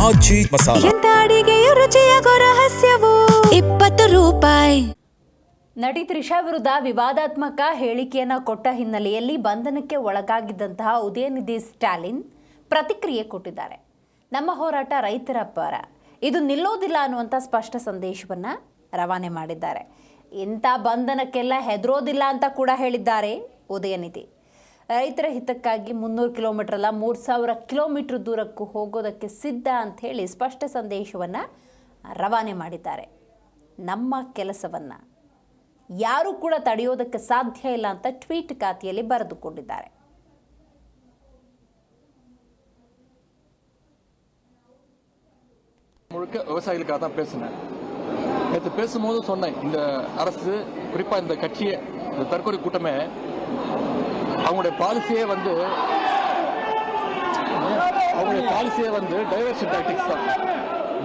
ಆಚಿ ಮಸಾಲ. ಎಂತ ಅಡಿಗೆಯ ರುಚಿಯಾಗೋ ರಹಸ್ಯವು 20 ರೂಪಾಯಿ. ನಟಿ ತ್ರಿಷಾ ವಿರುದ್ಧ ವಿವಾದಾತ್ಮಕ ಹೇಳಿಕೆಯನ್ನು ಕೊಟ್ಟ ಹಿನ್ನೆಲೆಯಲ್ಲಿ ಬಂಧನಕ್ಕೆ ಒಳಗಾಗಿದ್ದಂತಹ ಉದಯನಿಧಿ ಸ್ಟಾಲಿನ್ ಪ್ರತಿಕ್ರಿಯೆ ಕೊಟ್ಟಿದ್ದಾರೆ. ನಮ್ಮ ಹೋರಾಟ ರೈತರ ಪರ, ಇದು ನಿಲ್ಲೋದಿಲ್ಲ ಅನ್ನುವಂಥ ಸ್ಪಷ್ಟ ಸಂದೇಶವನ್ನು ರವಾನೆ ಮಾಡಿದ್ದಾರೆ. ಇಂಥ ಬಂಧನಕ್ಕೆಲ್ಲ ಹೆದರೋದಿಲ್ಲ ಅಂತ ಕೂಡ ಹೇಳಿದ್ದಾರೆ ಉದಯನಿಧಿ. ರೈತರ ಹಿತಕ್ಕಾಗಿ 300 ಕಿಲೋಮೀಟರ್ ಅಲ್ಲ 3000 ಕಿಲೋಮೀಟರ್ ದೂರಕ್ಕೂ ಹೋಗೋದಕ್ಕೆ ಸಿದ್ಧ ಅಂತ ಹೇಳಿ ಸ್ಪಷ್ಟ ಸಂದೇಶವನ್ನು ರವಾನೆ ಮಾಡಿದ್ದಾರೆ. ನಮ್ಮ ಕೆಲಸವನ್ನು ಯಾರೂ ಕೂಡ ತಡೆಯೋದಕ್ಕೆ ಸಾಧ್ಯ ಇಲ್ಲ ಅಂತ ಟ್ವೀಟ್ ಖಾತೆಯಲ್ಲಿ ಬರೆದುಕೊಂಡಿದ್ದಾರೆ. முழுக்க விவசாயிகளுக்காக தான் பேசினேன். நேற்று பேசும்போது சொன்னேன், இந்த அரசு குறிப்பாக இந்த கட்சியை, இந்த தற்கொலை கூட்டமே அவங்களுடைய பாலிசியே வந்து டைவர்ஷன் டாக்டிக்ஸ் தான்.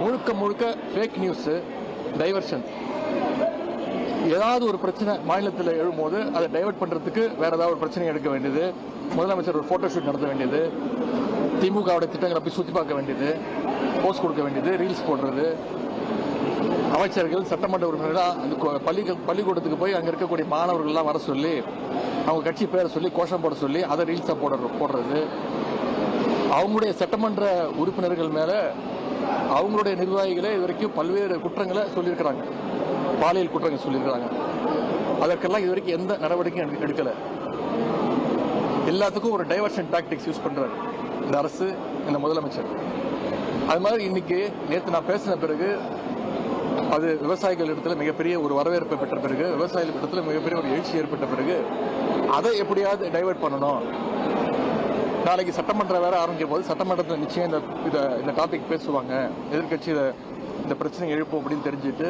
முழுக்க ஃபேக் நியூஸு, டைவர்ஷன். ஏதாவது ஒரு பிரச்சனை மாநிலத்தில் எழும்போது அதை டைவர்ட் பண்ணுறதுக்கு வேறு ஏதாவது ஒரு பிரச்சனை எடுக்க வேண்டியது, முதலமைச்சர் ஒரு ஃபோட்டோ ஷூட் நடத்த வேண்டியது, திமுகவுடைய திட்டங்களை போய் சுற்றி பார்க்க வேண்டியது, போஸ்ட் கொடுக்க வேண்டியது, ரீல்ஸ் போடுறது, அமைச்சர்கள் சட்டமன்ற உறுப்பினர்கள் அந்த பள்ளிக்கூடத்துக்கு போய் அங்கே இருக்கக்கூடிய மாணவர்கள்லாம் வர சொல்லி அவங்க கட்சி பேரை சொல்லி கோஷம் போட சொல்லி அதை ரீல்ஸாக போடுறது, அவங்களுடைய சட்டமன்ற உறுப்பினர்கள் மேலே அவங்களுடைய நிர்வாகிகளே இது வரைக்கும் பல்வேறு குற்றங்களை சொல்லியிருக்கிறாங்க, பாலியல் குற்றங்கள் சொல்லியிருக்கிறாங்க. அதற்கெல்லாம் இது வரைக்கும் எந்த நடவடிக்கையும் எடுக்கலை. எல்லாத்துக்கும் ஒரு டைவர்ஷன் டாக்டிக்ஸ் யூஸ் பண்ணுறாரு இந்த அரசு, இந்த முதலமைச்சர். அது மாதிரி இன்னைக்கு நேற்று நான் பேசின பிறகு அது விவசாயிகள் இடத்துல மிகப்பெரிய ஒரு வரவேற்பை பெற்ற பிறகு, விவசாயிகள் இடத்துல மிகப்பெரிய ஒரு எழுச்சி ஏற்பட்ட பிறகு அதை எப்படியாவது டைவர்ட் பண்ணணும். நாளைக்கு சட்டமன்றம் வேற ஆரம்பிக்கும் போது சட்டமன்றத்தில் நிச்சயம் இந்த டாபிக் பேசுவாங்க, எதிர்கட்சி இந்த பிரச்சனை எழுப்போம் அப்படின்னு தெரிஞ்சுட்டு